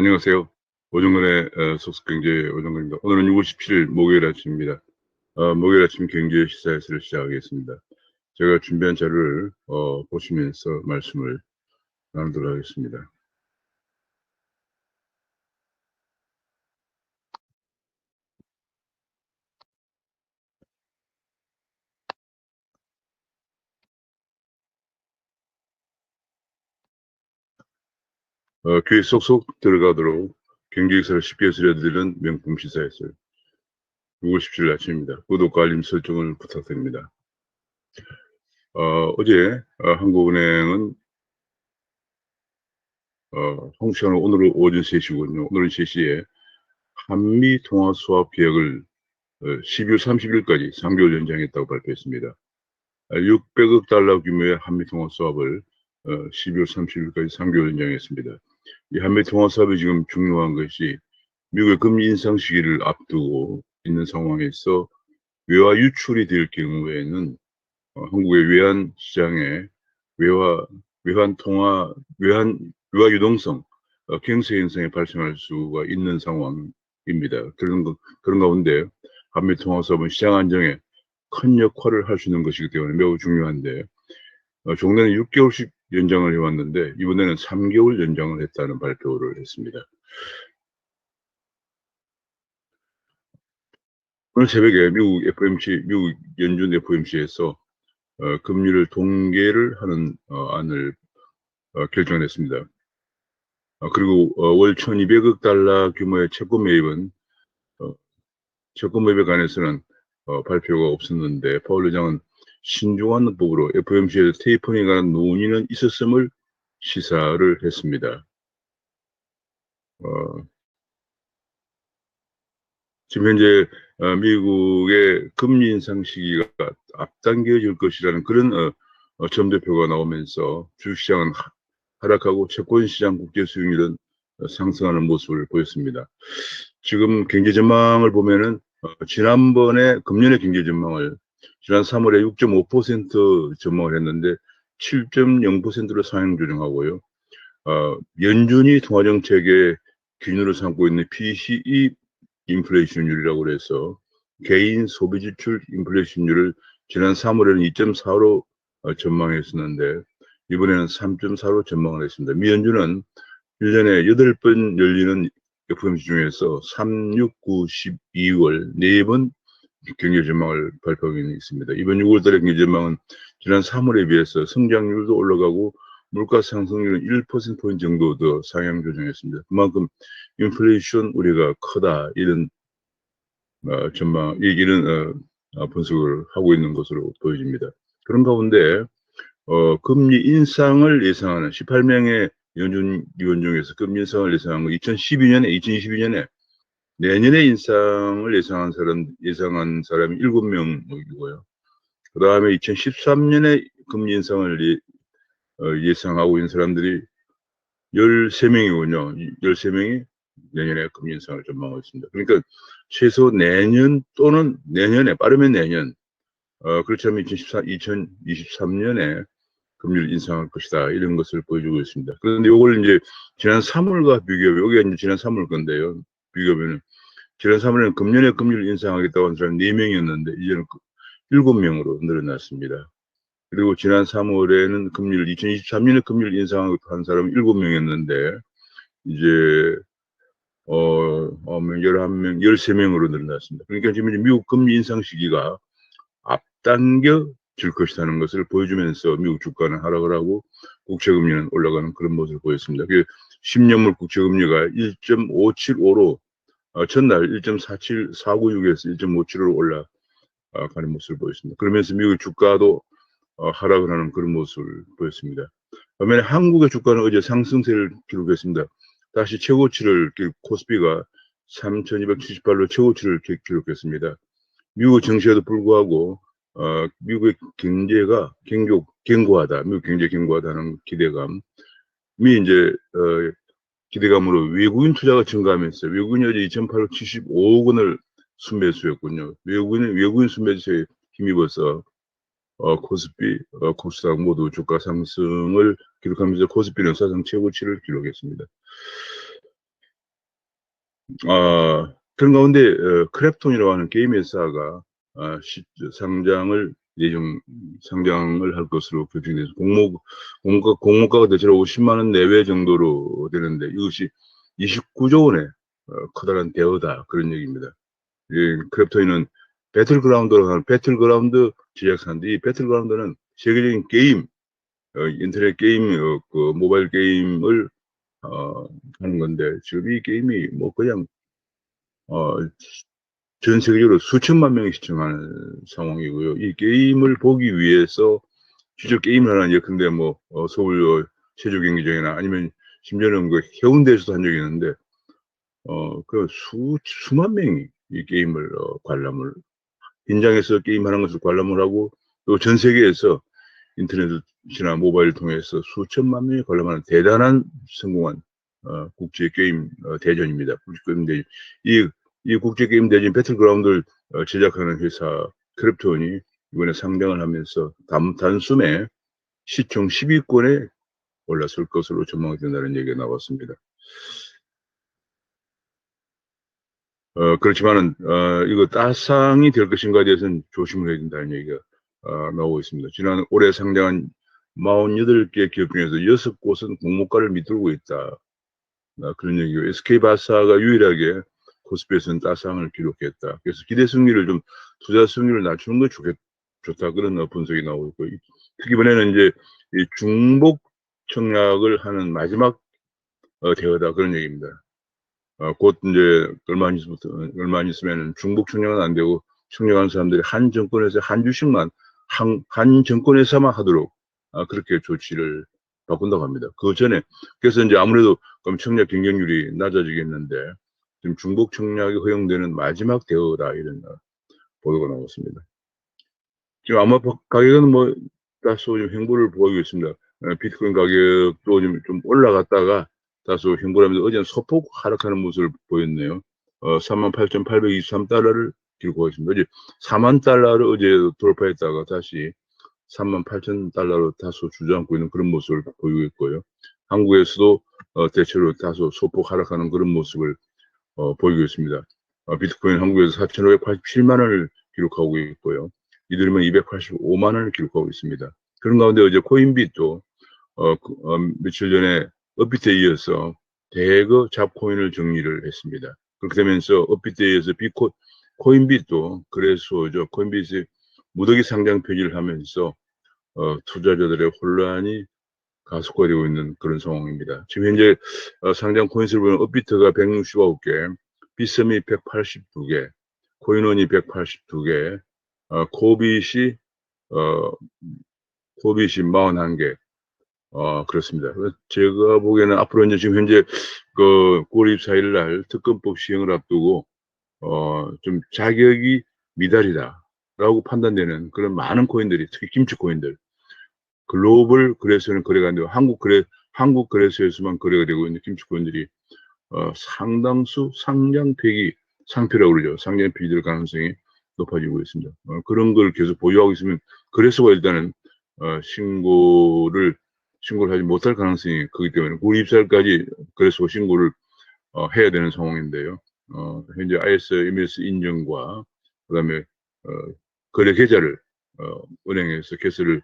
안녕하세요. 오정근의 속속경제 오정근입니다. 오늘은 6월 17일 목요일 아침입니다. 목요일 아침 경제 시사회를 시작하겠습니다. 제가 준비한 자료를 보시면서 말씀을 나누도록 하겠습니다. 귀에 쏙쏙 들어가도록 경제 기사를 쉽게 들려드리는 명품 시사회를 6월 17일 아침입니다. 구독과 알림 설정을 부탁드립니다. 어제 한국은행은 한국 시간으로 오늘은 오전 3시군요. 오늘은 3시에 한미 통화 수합 계약을 12월 30일까지 3개월 연장했다고 발표했습니다. 600억 달러 규모의 한미 통화 수합을 12월 30일까지 3개월 연장했습니다. 이 한미 통화 수합이 지금 중요한 것이 미국의 금리 인상 시기를 앞두고 있는 상황에서 외화 유출이 될 경우에는 한국의 외환 시장에 외화 유동성 경세 현상이 발생할 수가 있는 상황입니다. 그런 가운데 한미 통화 수합은 시장 안정에 큰 역할을 할 수 있는 것이기 때문에 매우 중요한데 종래는 6개월씩 연장을 해왔는데 이번에는 3개월 연장을 했다는 발표를 했습니다. 오늘 새벽에 미국 연준 FOMC에서 금리를 동결을 하는 안을 결정했습니다. 그리고 월 1,200억 달러 규모의 채권 매입에 관해서는 발표가 없었는데 파월 의장은 신중한 논법으로 FOMC에서 테이퍼링에 관한 논의는 있었음을 시사를 했습니다. 지금 현재 미국의 금리 인상 시기가 앞당겨질 것이라는 그런 점도표가 나오면서 주식시장은 하락하고 채권시장 국제 수익률은 상승하는 모습을 보였습니다. 지금 경제 전망을 보면은 금년의 경제 전망을 지난 3월에 6.5% 전망을 했는데 7.0%로 상향 조정하고요. 연준이 통화정책의 기준으로 삼고 있는 PCE 인플레이션율이라고 그래서 개인 소비 지출 인플레이션율을 지난 3월에는 2.4로 전망했었는데 이번에는 3.4로 전망을 했습니다. 미 연준은 1년에 8번 열리는 FOMC 중에서 3, 6, 9, 12월 4번 경제 전망을 발표하고 있습니다. 이번 6월 달의 경제 전망은 지난 3월에 비해서 성장률도 올라가고 물가 상승률은 1%포인트 정도 더 상향 조정했습니다. 그만큼 인플레이션 우려가 크다 이런 분석을 하고 있는 것으로 보여집니다. 그런 가운데 금리 인상을 예상하는 18명의 연준 위원 중에서 금리 인상을 예상한 거 2022년에 내년에 인상을 예상한 사람이 7명이고요. 그 다음에 2013년에 금리 인상을 예상하고 있는 사람들이 13명이군요. 13명이 내년에 금리 인상을 전망하고 있습니다. 그러니까 최소 내년 또는 내년에, 빠르면 내년, 그렇지 않으면 2023년에 금리를 인상할 것이다. 이런 것을 보여주고 있습니다. 그런데 이걸 이제 지난 3월과 비교하면, 여기가 이제 지난 3월 건데요. 비교하면, 지난 3월에는 금년에 금리를 인상하겠다고 한 사람 4명이었는데, 이제는 7명으로 늘어났습니다. 그리고 지난 3월에는 2023년에 금리를 인상하겠다고 한 사람은 7명이었는데, 이제 11명, 13명으로 늘어났습니다. 그러니까 지금 이제 미국 금리 인상 시기가 앞당겨질 것이라는 것을 보여주면서 미국 주가는 하락을 하고 국채금리는 올라가는 그런 모습을 보였습니다. 10년물 국채금리가 1.575로 전날 1.49496에서 1.57로 올라가는 모습을 보였습니다. 그러면서 미국 주가도 하락을 하는 그런 모습을 보였습니다. 반면에 한국의 주가는 어제 상승세를 기록했습니다. 다시 최고치를 코스피가 3,278로 최고치를 기록했습니다. 미국 증시에도 불구하고 미국의 경제가 견고하다, 미국 경제 견고하다는 기대감이 이제 기대감으로 외국인 투자가 증가하면서 외국인이 어제 2,875억 원을 순매수했군요. 외국인 순매수에 힘입어서 코스피, 코스닥 모두 주가 상승을 기록하면서 코스피는 사상 최고치를 기록했습니다. 그런 가운데 크랩톤이라고 하는 게임 회사가 상장을 상장을 할 것으로 결정돼서 공모가가 대체로 50만 원 내외 정도로 되는데 이것이 29조 원의 커다란 대어다 그런 얘기입니다. 크랩톤은 배틀그라운드라고 하는 배틀그라운드 제작사인데 이 배틀그라운드는 세계적인 게임 인터넷 게임 그 모바일 게임을 하는 건데 지금 이 게임이 뭐 그냥 어, 전 세계적으로 수천만 명이 시청하는 상황이고요. 이 게임을 보기 위해서 직접 게임을 하는 예컨대 뭐 서울 체조 경기장이나 아니면 심지어는 그 해운대에서도 한 적이 있는데 그 수만 명이 이 게임을 관람을 현장에서 게임하는 것을 관람을 하고 또 전 세계에서 인터넷이나 모바일을 통해서 수천만 명이 관람하는 대단한 성공한 국제 게임 대전입니다. 그런데 이 국제 게임 대전 배틀그라운드를 제작하는 회사 크랩톤이 이번에 상장을 하면서 단숨에 시총 10위권에 올라설 것으로 전망이 된다는 얘기가 나왔습니다. 그렇지만은 이거 따상이 될 것인가에 대해서는 조심을 해야 된다는 얘기가 나오고 있습니다. 지난 올해 상장한 48개 기업 중에서 6곳은 공모가를 밑돌고 있다. 그런 얘기고 SK바사가 유일하게 코스피에서는 따상을 기록했다. 그래서 기대 승리를 좀 투자 승리를 낮추는 게 좋다. 그런 분석이 나오고 있고 특히 이번에는 이제 이 중복 청약을 하는 마지막 대회다 그런 얘기입니다. 곧 이제 얼마 안 있으면 중복 청약은 안 되고 청약하는 사람들이 한 정권에서 한 주씩만 한 정권에서만 하도록 그렇게 조치를 바꾼다고 합니다. 그 전에 그래서 이제 아무래도 그럼 청약 경쟁률이 낮아지겠는데 지금 중복 청약이 허용되는 마지막 대우다 이런 보도가 나왔습니다. 지금 아마 가격은 뭐 다소 좀 횡보를 보이고 있습니다. 비트코인 가격도 좀 올라갔다가 다소 횡보하면서 어제는 소폭 하락하는 모습을 보였네요. 38,823달러를 기록하고 있습니다. 어제 4만 달러를 어제 돌파했다가 다시 38,000달러로 다소 주저앉고 있는 그런 모습을 보이고 있고요. 한국에서도 대체로 다소 소폭 하락하는 그런 모습을 보이고 있습니다. 비트코인 한국에서 4,587만 원을 기록하고 있고요. 이들이면 285만 원을 기록하고 있습니다. 그런 가운데 어제 코인빗도 며칠 전에 업비트에 이어서 대거 잡코인을 정리를 했습니다. 그렇게 되면서 업비트에 이어서 코인빗도 그래서죠. 코인빗이 무더기 상장 폐지를 하면서 투자자들의 혼란이 가속화되고 있는 그런 상황입니다. 지금 현재 상장 코인수를 보면 업비트가 169개, 비썸이 182개, 코인원이 182개, 코빗이 어, 코빗이 41개. 그렇습니다. 제가 보기에는 앞으로 이제 지금 현재 그 9월 24일 날 특검법 시행을 앞두고 좀 자격이 미달이다라고 판단되는 그런 많은 코인들이 특히 김치 코인들 글로벌 거래소는 거래가 안 되고 한국 거래소에서만 거래가 되고 있는 김치 코인들이 상당수 상장 폐기 상표라고 그러죠. 상장 폐기될 가능성이 높아지고 있습니다. 그런 걸 계속 보유하고 있으면 거래소가 일단은 신고를 하지 못할 가능성이 크기 때문에 9월 24일까지 거래소 신고를 해야 되는 상황인데요. 현재 ISMS 인증과 그다음에 거래 계좌를 은행에서 개설을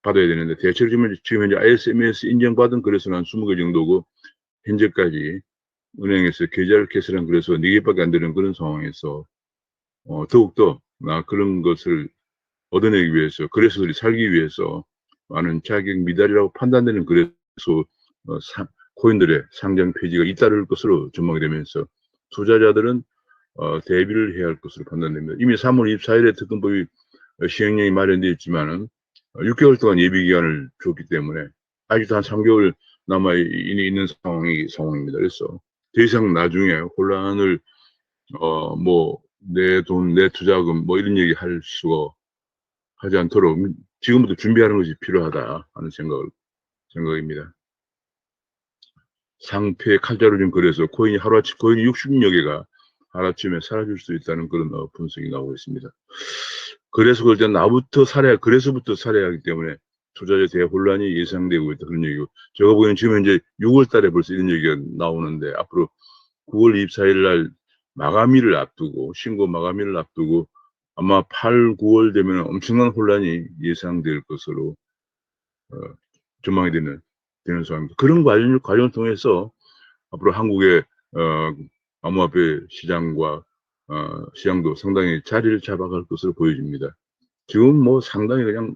받아야 되는데 대체로 지금 현재 ISMS 인정받은 거래소는 한 20개 정도고 현재까지 은행에서 계좌를 개설한 거래소 4개밖에 안 되는 그런 상황에서 더욱더 그런 것을 얻어내기 위해서 거래소들이 살기 위해서 많은 자격 미달이라고 판단되는 거래소 코인들의 상장 폐지가 잇따를 것으로 전망이 되면서 투자자들은 대비를 해야 할 것으로 판단됩니다. 이미 3월 24일에 특검법이 시행령이 마련되어 있지만은 6개월 동안 예비 기간을 줬기 때문에 아직도 한 3개월 남아 있는 상황입니다. 그래서 더 이상 나중에 혼란을 뭐 내 돈, 내 투자금 뭐 이런 얘기 할 수가 하지 않도록 지금부터 준비하는 것이 필요하다 하는 생각입니다. 상패 칼자루 좀 그래서 코인이 60여 개가 하루아침에 사라질 수 있다는 그런 분석이 나오고 있습니다. 그래서 일단 그래서부터 살해하기 때문에 투자자에 대한 혼란이 예상되고 있다 그런 얘기고 제가 보기에는 지금 현재 6월 달에 벌써 이런 얘기가 나오는데 앞으로 9월 24일 날 마감일을 앞두고, 신고 마감일을 앞두고 아마 8, 9월 되면 엄청난 혼란이 예상될 것으로 전망이 되는 상황입니다. 그런 과정을 통해서 앞으로 한국의 암호화폐 시장도 상당히 자리를 잡아갈 것으로 보여집니다. 지금 뭐 상당히 그냥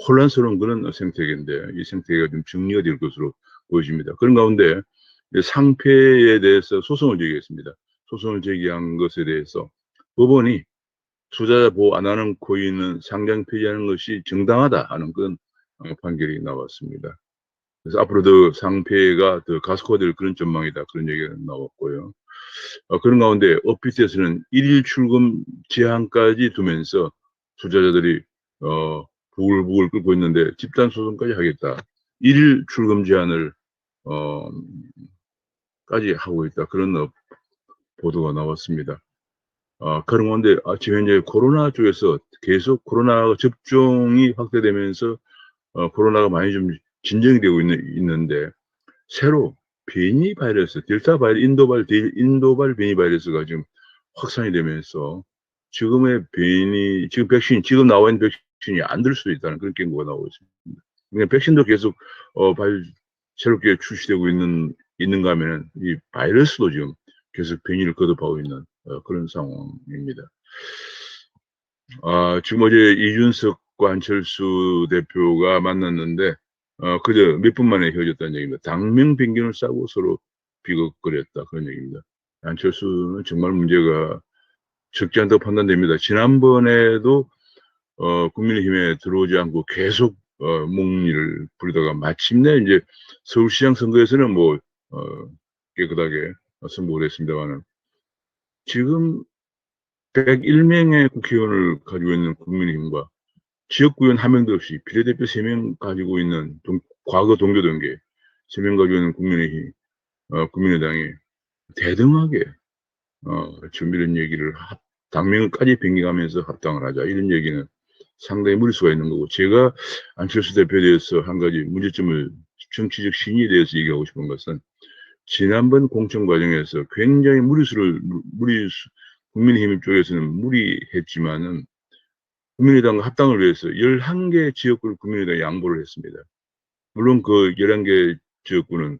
혼란스러운 그런 생태계인데, 이 생태계가 좀 정리가 될 것으로 보여집니다. 그런 가운데 상폐에 대해서 소송을 제기했습니다. 소송을 제기한 것에 대해서 법원이 투자자 보호 안 하는 코인은 상장 폐지하는 것이 정당하다 하는 그런 판결이 나왔습니다. 그래서 앞으로도 상폐가 더 가속화될 그런 전망이다, 그런 얘기가 나왔고요. 그런 가운데 업비트에서는 1일 출금 제한까지 두면서 투자자들이 부글부글 끓고 있는데 집단 소송까지 하겠다. 1일 출금 제한을 까지 하고 있다. 그런 보도가 나왔습니다. 그런 가운데 지금 현재 코로나 쪽에서 계속 코로나 접종이 확대되면서 코로나가 많이 좀 진정이 되고 있는데 새로 변이 바이러스, 델타 바이러스, 인도발 변이 바이러스가 지금 확산이 되면서 지금 나와 있는 백신이 안 될 수도 있다는 그런 경고가 나오고 있습니다. 그러니까 백신도 계속 새롭게 출시되고 있는가 하면 이 바이러스도 지금 계속 변이를 거듭하고 있는 그런 상황입니다. 지금 어제 이준석과 한철수 대표가 만났는데 그저 몇 분 만에 헤어졌다는 얘기입니다. 당명 변경을 싸고 서로 비극거렸다, 그런 얘기입니다. 안철수는 정말 문제가 적지 않다고 판단됩니다. 지난번에도 국민의힘에 들어오지 않고 계속 몽리를 부리다가 마침내 이제 서울시장 선거에서는 뭐 깨끗하게 승복을 했습니다만은 지금 101명의 국회의원을 가지고 있는 국민의힘과 지역구의원 한 명도 없이 비례대표 3명 가지고 있는 과거 동교동계 3명 가지고 있는 국민의당이 대등하게 지금 이런 얘기를 당명까지 변경하면서 합당을 하자, 이런 얘기는 상당히 무리수가 있는 거고, 제가 안철수 대표에 대해서 한 가지 문제점을, 정치적 신의에 대해서 얘기하고 싶은 것은 지난번 공천 과정에서 굉장히 국민의힘 쪽에서는 무리했지만은 국민의당과 합당을 위해서 11개 지역구를 국민의당에 양보를 했습니다. 물론 그 11개 지역구는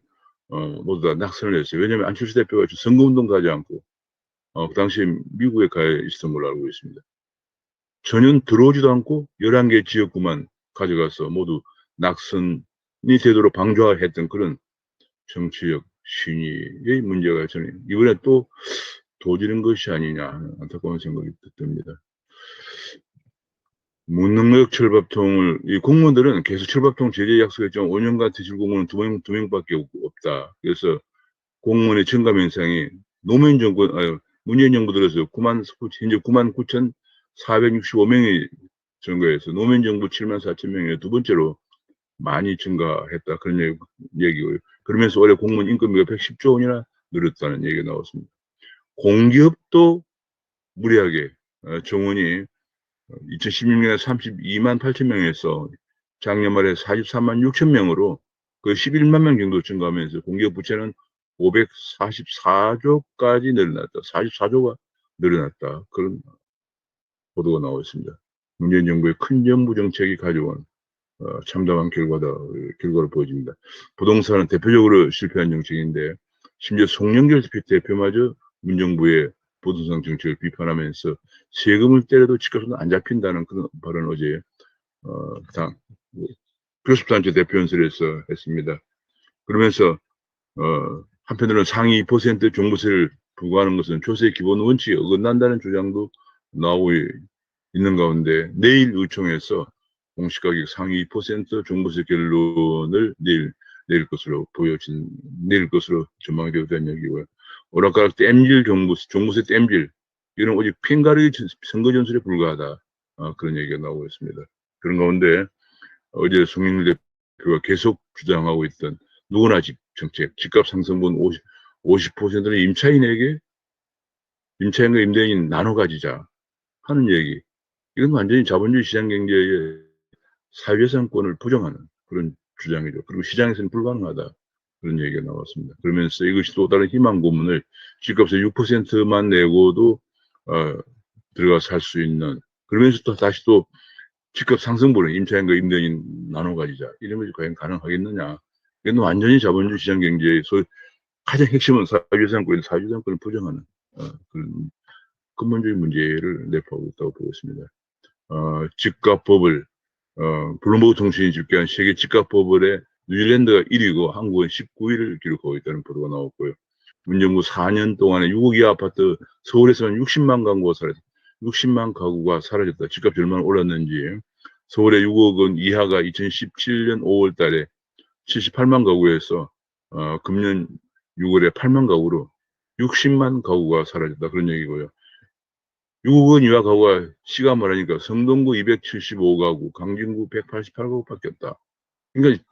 모두 다 낙선을 했어요. 왜냐하면 안철수 대표가 선거운동 가지 않고 그 당시에 미국에 가 있었던 걸로 알고 있습니다. 전혀 들어오지도 않고 11개 지역구만 가져가서 모두 낙선이 되도록 방조했던 그런 정치적 신의의 문제가 저는 이번에 또 도지는 것이 아니냐 하는 안타까운 생각이 듭니다. 무능력 철밥통을, 이 공무원들은 계속 철밥통 제재 약속했지만 5년간 퇴실 공무원은 두 명밖에 없다. 그래서 공무원의 증감 현상이 문재인 정부 들어서 현재 99,465명이 증가해서 노무현 정부 74,000명에 두 번째로 많이 증가했다, 그런 얘기고요. 그러면서 올해 공무원 인건비가 110조 원이나 늘었다는 얘기가 나왔습니다. 공기업도 무리하게 정원이 2016년에 32만 8천 명에서 작년 말에 43만 6천 명으로 그 11만 명 정도 증가하면서 공기업 부채는 544조까지 늘어났다. 44조가 늘어났다. 그런 보도가 나오고 있습니다. 문재인 정부의 큰 정부 정책이 가져온 참담한 결과를 보여줍니다. 부동산은 대표적으로 실패한 정책인데 심지어 송영길 대표마저 문정부의 부동산 정책을 비판하면서 세금을 때려도 집값은 안 잡힌다는 그런 발언을 어제 교섭단체 대표연설에서 했습니다. 그러면서 한편으로는 상위 2% 종부세를 부과하는 것은 조세의 기본 원칙에 어긋난다는 주장도 나오고 있는 가운데 내일 의총에서 공시가격 상위 2% 종부세 결론을 내릴 것으로 전망이 되고 있다는 얘기고요. 오락가락 땜질 종부세 땜질, 이런 오직 핑가르기 선거 전술에 불과하다, 그런 얘기가 나오고 있습니다. 그런 가운데 어제 송영길 대표가 계속 주장하고 있던 누구나 집 정책, 집값 상승분 50%는 임차인과 임대인 나눠 가지자 하는 얘기. 이건 완전히 자본주의 시장 경제의 사회재산권을 부정하는 그런 주장이죠. 그리고 시장에서는 불가능하다, 그런 얘기가 나왔습니다. 그러면서 이것이 또 다른 희망 고문을 집값의 6%만 내고도 들어가 살 수 있는, 그러면서 또 다시 또 집값 상승분을 임차인과 임대인 나눠 가지자, 이런 것이 과연 가능하겠느냐. 이건 완전히 자본주의 시장 경제의 가장 핵심은 사유재산권을 부정하는 그런 근본적인 문제를 내포하고 있다고 보고 있습니다. 집값법을 블룸버그 통신이 집계한 세계 집값법에 뉴질랜드가 1위고 한국은 19위를 기록하고 있다는 보도가 나왔고요. 문정부 4년 동안에 6억 이하 아파트, 서울에서는 60만 가구가 사라졌다. 집값이 얼마나 올랐는지. 서울의 6억 원 이하가 2017년 5월 달에 78만 가구에서 금년 6월에 8만 가구로 60만 가구가 사라졌다. 그런 얘기고요. 6억 원 이하 가구가 시가 말하니까 성동구 275가구, 강진구 188가구 바뀌었다. 그러니까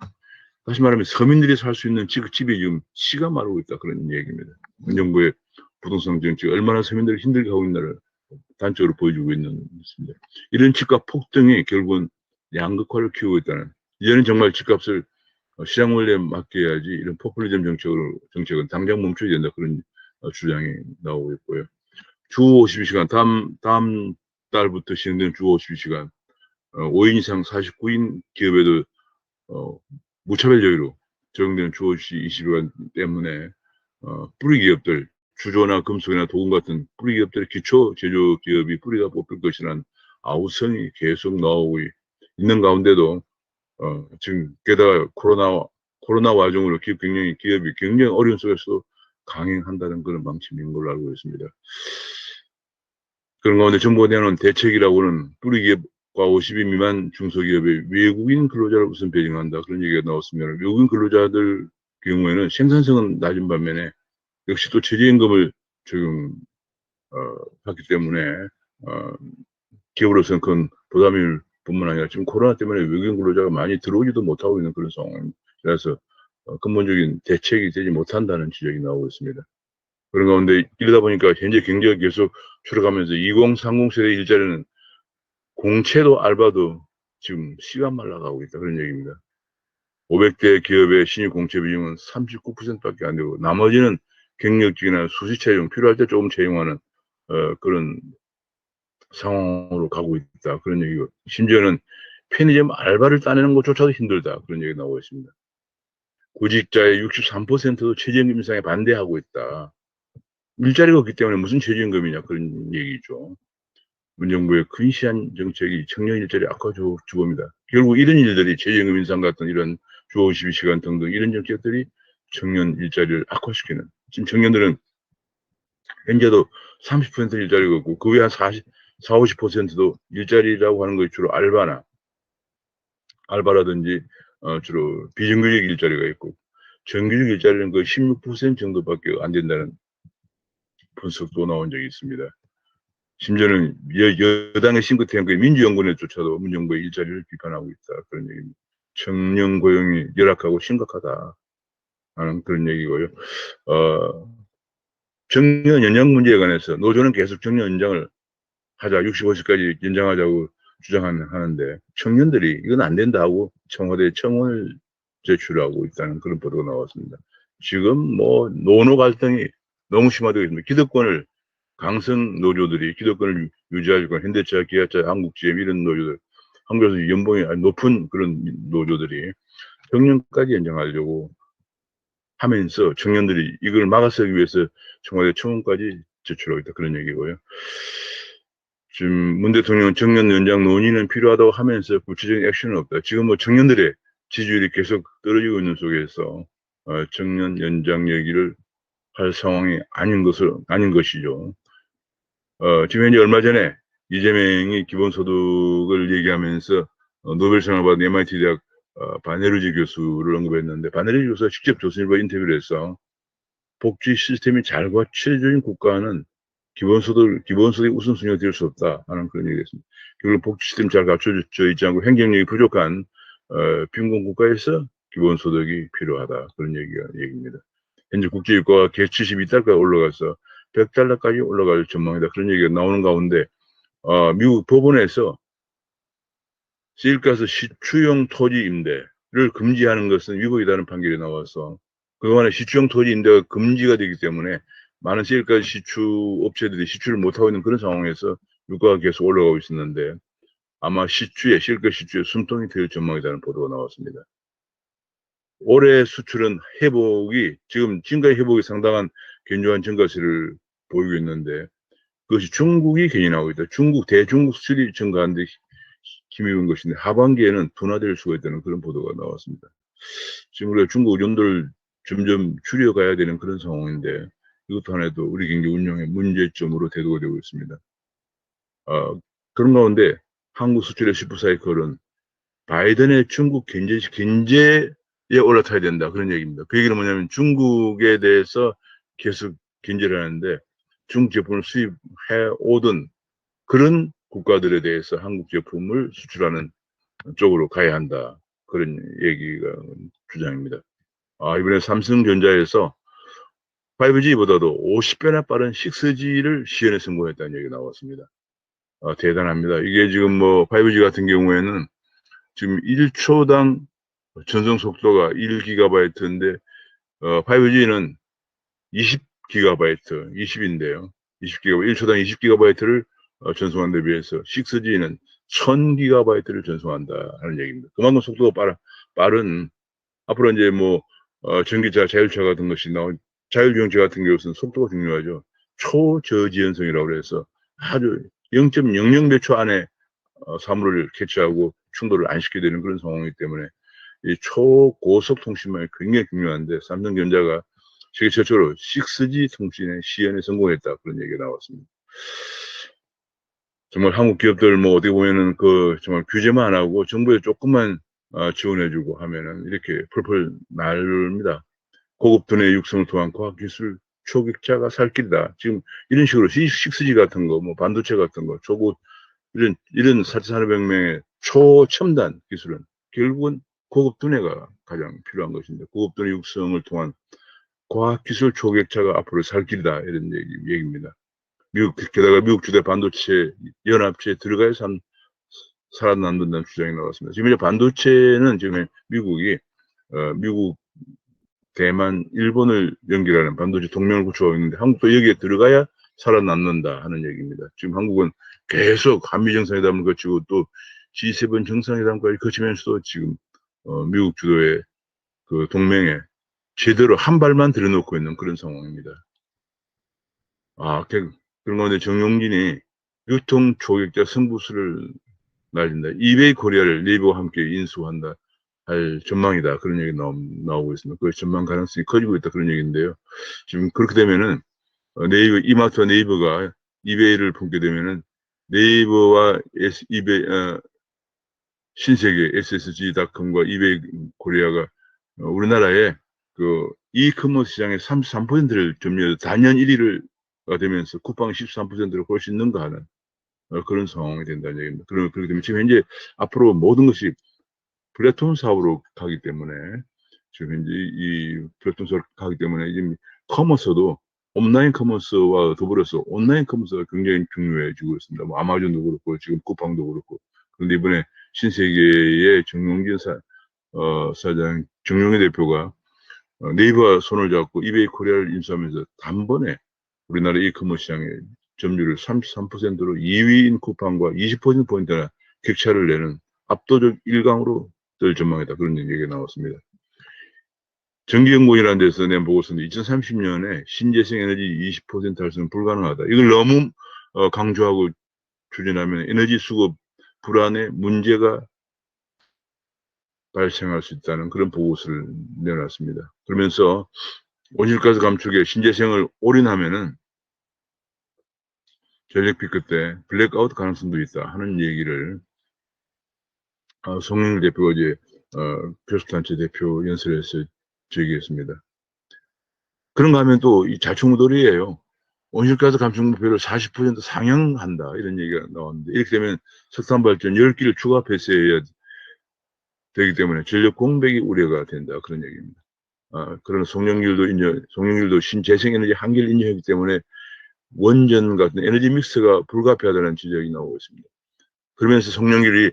다시 말하면 서민들이 살 수 있는 집이 지금 시가 마르고 있다. 그런 얘기입니다. 문정부의 부동산 정책이 얼마나 서민들이 힘들게 하고 있나를 단적으로 보여주고 있는 것입니다. 이런 집값 폭등이 결국은 양극화를 키우고 있다는, 이제는 정말 집값을 시장 원리에 맡겨야지 이런 포퓰리즘 정책은 당장 멈춰야 된다. 그런 주장이 나오고 있고요. 주 52시간, 다음 달부터 시행되는 주 52시간, 5인 이상 49인 기업에도 무차별 여유로 적용되는 주 52시간 때문에 뿌리 기업들, 주조나 금속이나 도금 같은 뿌리 기업들의 기초 제조 기업이 뿌리가 뽑힐 것이라는 아우성이 계속 나오고 있는 가운데도 지금 게다가 코로나 와중으로 기업이 굉장히 어려운 속에서 강행한다는 그런 방침인 걸로 알고 있습니다. 그런 가운데 정부가 내놓은 대책이라고는 뿌리 기업과 50인 미만 중소기업의 외국인 근로자를 우선 배정한다. 그런 얘기가 나왔습니다. 외국인 근로자들 경우에는 생산성은 낮은 반면에 역시 또 최저임금을 적용 하기 때문에 기업으로서는 큰 부담일 뿐만 아니라 지금 코로나 때문에 외국인 근로자가 많이 들어오지도 못하고 있는 그런 상황이라서 근본적인 대책이 되지 못한다는 지적이 나오고 있습니다. 그런 가운데 이러다 보니까 현재 경제가 계속 줄어가면서 2030 세대 일자리는 공채도 알바도 지금 시가 말라가고 있다. 그런 얘기입니다. 500대 기업의 신입 공채 비중은 39%밖에 안 되고 나머지는 경력직이나 수시 채용, 필요할 때 조금 채용하는 그런 상황으로 가고 있다. 그런 얘기고, 심지어는 편의점 알바를 따내는 것조차도 힘들다. 그런 얘기가 나오고 있습니다. 구직자의 63%도 최저임금 인상에 반대하고 있다. 일자리가 없기 때문에 무슨 최저임금이냐, 그런 얘기죠. 문정부의 근시안 정책이 청년 일자리 악화 주범이다. 결국 이런 일들이 최저임금 인상 같은 이런 주 52시간 등등 이런 정책들이 청년 일자리를 악화시키는, 지금 청년들은 현재도 30% 일자리가 없고 그 외 한 50%도 일자리라고 하는 것이 주로 알바라든지 주로 비정규직 일자리가 있고 정규직 일자리는 거의 16% 정도밖에 안 된다는 분석도 나온 적이 있습니다. 심지어는 여당의 싱크탱크의 민주연구원조차도 문정부의 일자리를 비판하고 있다. 그런 얘기입니다. 청년 고용이 열악하고 심각하다 하는 그런 얘기고요. 정년 연장 문제에 관해서 노조는 계속 정년 연장을 하자, 65세까지 연장하자고 주장하는데 청년들이 이건 안 된다 하고 청와대에 청원을 제출하고 있다는 그런 보도가 나왔습니다. 지금 뭐 노노 갈등이 너무 심화되고 있습니다. 기득권을 강성 노조들이 기득권을 유지하고 현대차, 기아차, 한국GM 이런 노조들, 한국에서 연봉이 높은 그런 노조들이 정년까지 연장하려고 하면서 청년들이 이걸 막아서기 위해서 청와대 청원까지 제출하고 있다. 그런 얘기고요. 지금 문 대통령은 청년 연장 논의는 필요하다고 하면서 구체적인 액션은 없다. 지금 뭐 청년들의 지지율이 계속 떨어지고 있는 속에서 청년 연장 얘기를 할 상황이 아닌 것이죠. 지금 현재 얼마 전에 이재명이 기본소득을 얘기하면서 노벨상을 받은 MIT 대학 바네르지 교수를 언급했는데, 바네르지 교수가 직접 조선일보 인터뷰를 해서 복지 시스템이 잘 갖춰진 국가는 기본소득이 우선순위가 될 수 없다 하는 그런 얘기가 있습니다. 결국 복지 시스템이 잘 갖춰져 있지 않고 행정력이 부족한 빈곤 국가에서 기본소득이 필요하다. 그런 얘기입니다. 현재 국제유가가 개 72달러까지 올라가서 100달러까지 올라갈 전망이다. 그런 얘기가 나오는 가운데 미국 법원에서 세일가스 시추용 토지 임대를 금지하는 것은 위법이라는 판결이 나와서 그동안에 시추용 토지 임대가 금지가 되기 때문에 많은 셀까지 시추 업체들이 시추를 못하고 있는 그런 상황에서 유가가 계속 올라가고 있었는데 아마 실컷 시추에 숨통이 트일 전망이라는 보도가 나왔습니다. 올해 수출은 지금까지 회복이 상당한 견조한 증가세를 보이고 있는데 그것이 중국이 견인하고 있다. 대중국 수출이 증가하는데 힘입은 것인데 하반기에는 둔화될 수가 있다는 그런 보도가 나왔습니다. 지금 우리가 중국 의존도를 점점 줄여가야 되는 그런 상황인데 이것도 하나도 우리 경제 운영의 문제점으로 대두가 되고 있습니다. 그런 가운데 한국 수출의 10% 사이클은 바이든의 중국 경제에 올라타야 된다. 그런 얘기입니다. 그 얘기는 뭐냐면 중국에 대해서 계속 견제를 하는데 중국 제품을 수입해 오던 그런 국가들에 대해서 한국 제품을 수출하는 쪽으로 가야 한다. 그런 얘기가 주장입니다. 이번에 삼성전자에서 5G보다도 50배나 빠른 6G를 시연에 성공했다는 얘기가 나왔습니다. 대단합니다. 이게 지금 5G 같은 경우에는 지금 1초당 전송 속도가 1GB인데, 5G는 20GB, 20인데요. 20GB, 1초당 20GB를 전송한 데 비해서 6G는 1000GB를 전송한다 하는 얘기입니다. 그만큼 속도가 빠른, 앞으로 이제 전기차, 자율차 같은 것이 자율주행차 같은 경우는 속도가 중요하죠. 초저지연성이라고 해서 아주 0.00 몇 초 안에 사물을 캐치하고 충돌을 안 시키게 되는 그런 상황이기 때문에 이 초고속 통신망이 굉장히 중요한데 삼성전자가 세계 최초로 6G 통신의 시연에 성공했다. 그런 얘기가 나왔습니다. 정말 한국 기업들 어떻게 보면은 정말 규제만 안 하고 정부에 조금만 지원해주고 하면은 이렇게 펄펄 날립니다. 고급 두뇌 육성을 통한 과학기술 초격자가 살 길이다. 지금 이런 식으로 6G 같은 거, 반도체 같은 거, 이런 4차 산업혁명의 초첨단 기술은 결국은 고급 두뇌가 가장 필요한 것인데 고급 두뇌 육성을 통한 과학기술 초격차가 앞으로 살 길이다. 이런 얘기입니다. 게다가 미국 주대 반도체 연합체에 들어가야 살아남는다는 주장이 나왔습니다. 지금 이제 반도체는 지금 미국, 대만, 일본을 연결하는 반도체 동맹을 구축하고 있는데 한국도 여기에 들어가야 살아남는다 하는 얘기입니다. 지금 한국은 계속 한미 정상회담을 거치고 또 G7 정상회담까지 거치면서도 지금 미국 주도의 그 동맹에 제대로 한 발만 들여놓고 있는 그런 상황입니다. 그런 가운데 정용진이 유통 초격자 승부수를 날린다. 이베이 코리아를 네이버와 함께 인수한다. 할 전망이다. 그런 얘기 나오고 있습니다. 그 전망 가능성이 커지고 있다. 그런 얘기인데요. 지금 그렇게 되면은 이마트와 네이버가 이베이를 품게 되면은 네이버와 신세계 SSG닷컴과 이베이 코리아가 우리나라의 그 이커머스 시장의 33%를 점유해서 단연 1위를 되면서 쿠팡 13%를 훨씬 능가하는 그런 상황이 된다는 얘기입니다. 그렇게 되면 지금 현재 앞으로 모든 것이 플랫폼 사업으로 가기 때문에 지금 현재 이 플랫폼 사업으로 가기 때문에 지금 커머스도 온라인 커머스와 더불어서 온라인 커머스가 굉장히 중요해지고 있습니다. 아마존도 그렇고 지금 쿠팡도 그렇고. 그런데 이번에 신세계의 정용희 대표가 네이버와 손을 잡고 이베이 코리아를 인수하면서 단번에 우리나라 이커머스 시장의 점유율을 33%로 2위인 쿠팡과 20%포인트나 격차를 내는 압도적 1강으로 뜰 전망이다. 그런 얘기가 나왔습니다. 전기연구원이라는 데서 낸 보고서는 2030년에 신재생 에너지 20% 달성은 불가능하다. 이걸 너무 강조하고 추진하면 에너지 수급 불안에 문제가 발생할 수 있다는 그런 보고서를 내놨습니다. 그러면서 온실가스 감축에 신재생을 올인하면은 전력 피크 때 블랙아웃 가능성도 있다 하는 얘기를 송영길 대표가 이제 교섭단체 대표 연설에서 제기했습니다. 그런가 하면 또 이 자충우돌이에요. 온실가스 감축 목표를 40% 상향한다 이런 얘기가 나왔는데 이렇게 되면 석탄 발전 10기를 추가 폐쇄해야 되기 때문에 전력 공백이 우려가 된다 그런 얘기입니다. 그러나 송영길도 신재생에너지 한계를 인정했기 때문에 원전 같은 에너지 믹스가 불가피하다는 지적이 나오고 있습니다. 그러면서 송영길이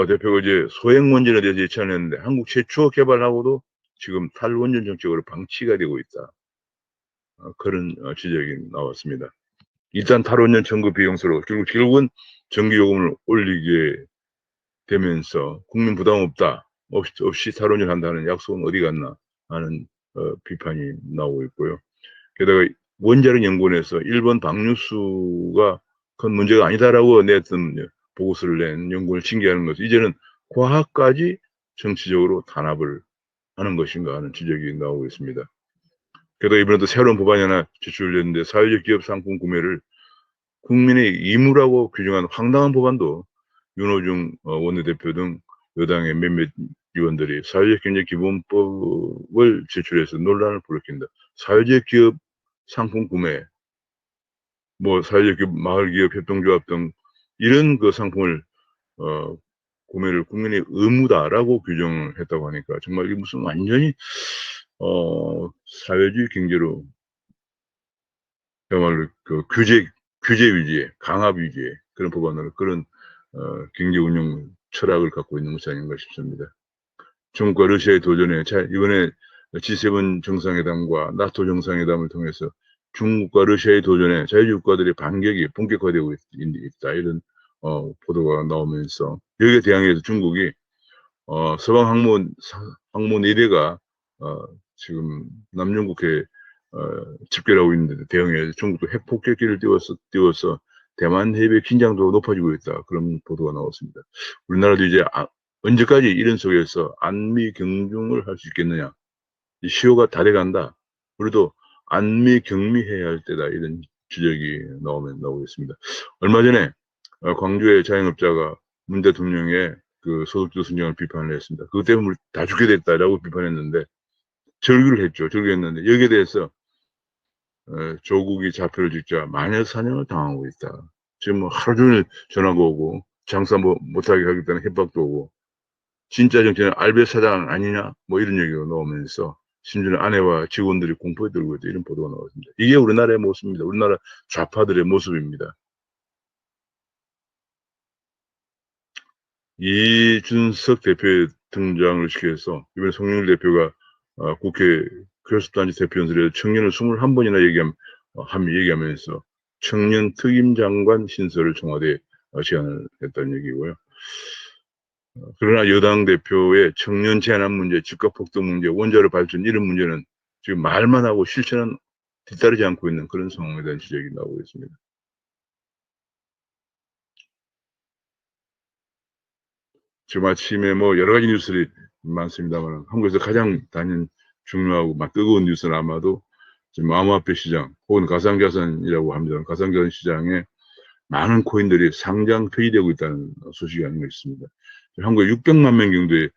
대표가 이제 소형 원전에 대해서 예찬을 했는데 한국 최초 개발하고도 지금 탈원전 정책으로 방치가 되고 있다. 그런 지적이 나왔습니다. 일단 탈원전 청구 비용수로 결국은 전기요금을 올리게 되면서 국민 부담 없이 탈원전 한다는 약속은 어디 갔나 하는 비판이 나오고 있고요. 게다가 원자력 연구원에서 일본 방류수가 큰 문제가 아니다라고 냈던 보고서를 낸 연구원을 징계하는 것은 이제는 과학까지 정치적으로 탄압을 하는 것인가 하는 지적이 나오고 있습니다. 게다가 이번에도 새로운 법안이 하나 제출됐는데 사회적 기업 상품 구매를 국민의 의무라고 규정한 황당한 법안도 윤호중 원내대표 등 여당의 몇몇 의원들이 사회적 경제 기본법을 제출해서 논란을 불러킨다. 사회적 기업 상품 구매, 뭐 사회적 기업, 마을기업 협동조합 등 이런 그 상품을 구매를 국민의 의무다라고 규정을 했다고 하니까 정말 이게 무슨 완전히 사회주의 경제로 정말로 그 규제 위주의 강압 위주의 그런 법안으로 그런 경제 운영 철학을 갖고 있는 것이 아닌가 싶습니다. 중국과 러시아의 도전에 이번에 G7 정상회담과 나토 정상회담을 통해서 중국과 러시아의 도전에 자유주의 국가들의 반격이 본격화되고 있다 이런 보도가 나오면서 여기에 대항해서 중국이 서방 항모 4대가 지금 남중국해 집결하고 있는데 대응해 중국도 핵폭격기를 띄워서 대만 해협의 긴장도가 높아지고 있다. 그런 보도가 나왔습니다. 우리나라도 이제 언제까지 이런 속에서 안미 경중을 할 수 있겠느냐. 이 시효가 다 돼간다. 우리도 안미 경미해야 할 때다. 이런 지적이 나오고 있습니다. 얼마 전에 광주의 자영업자가 문 대통령의 그 소득주 순정을 비판을 했습니다. 그것 때문에 다 죽게 됐다라고 비판했는데 절규를 했죠. 절규했는데 여기에 대해서 조국이 자표를 찍자 마녀 사냥을 당하고 있다. 지금 뭐 하루 종일 전화가 오고 장사 못하게 하겠다는 협박도 오고 진짜 정치는 알베 사장 아니냐 뭐 이런 얘기가 나오면서 심지어 아내와 직원들이 공포에 들고 있다 이런 보도가 나왔습니다. 이게 우리나라의 모습입니다. 우리나라 좌파들의 모습입니다. 이준석 대표의 등장을 시켜서 이번에 송영길 대표가 국회 교섭단체 대표연설에서 청년을 21번이나 얘기하면서 청년 특임장관 신설을 청와대에 제안을 했다는 얘기고요. 그러나 여당 대표의 청년 제한한 문제, 집값 폭등 문제, 원자력 발전 이런 문제는 지금 말만 하고 실천은 뒤따르지 않고 있는 그런 상황에 대한 지적이 나오고 있습니다. 지금 아침에 뭐 여러 가지 뉴스들이 많습니다만 한국에서 가장 단연 중요하고 막 뜨거운 뉴스는 아마도 지금 암호화폐 시장 혹은 가상자산이라고 합니다. 가상자산 시장에 많은 코인들이 상장 폐지되고 있다는 소식이 아닌가 싶습니다. 한국에 600만 명 정도의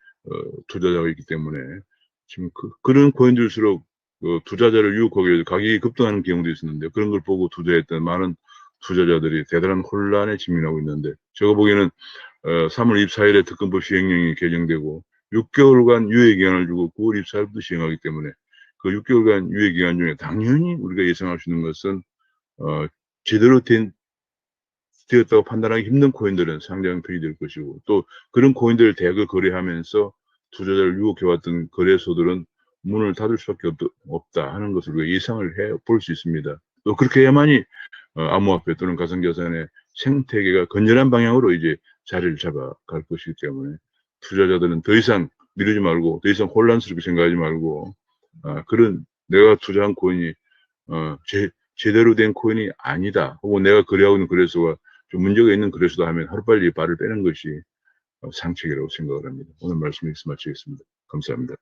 투자자가 있기 때문에 지금 그런 코인들일수록 투자자를 유혹하기 위해서 가격이 급등하는 경우도 있었는데 그런 걸 보고 투자했던 많은 투자자들이 대단한 혼란에 직면하고 있는데 제가 보기에는 3월 24일에 특검법 시행령이 개정되고 6개월간 유예기간을 주고 9월 24일부터 시행하기 때문에 그 6개월간 유예기간 중에 당연히 우리가 예상할 수 있는 것은 제대로 되었다고 판단하기 힘든 코인들은 상장 폐지될 것이고 또 그런 코인들을 대거 거래하면서 투자자를 유혹해왔던 거래소들은 문을 닫을 수밖에 없다 하는 것을 우리가 예상을 해 볼 수 있습니다. 또 그렇게 해야만이 암호화폐 또는 가상자산의 생태계가 건전한 방향으로 이제 자리를 잡아갈 것이기 때문에 투자자들은 더 이상 미루지 말고 더 이상 혼란스럽게 생각하지 말고 그런 내가 투자한 코인이 제대로 된 코인이 아니다 혹은 내가 거래하고 있는 거래소가 좀 문제가 있는 거래소다 하면 하루빨리 발을 빼는 것이 상책이라고 생각을 합니다. 오늘 말씀 여기서 마치겠습니다. 감사합니다.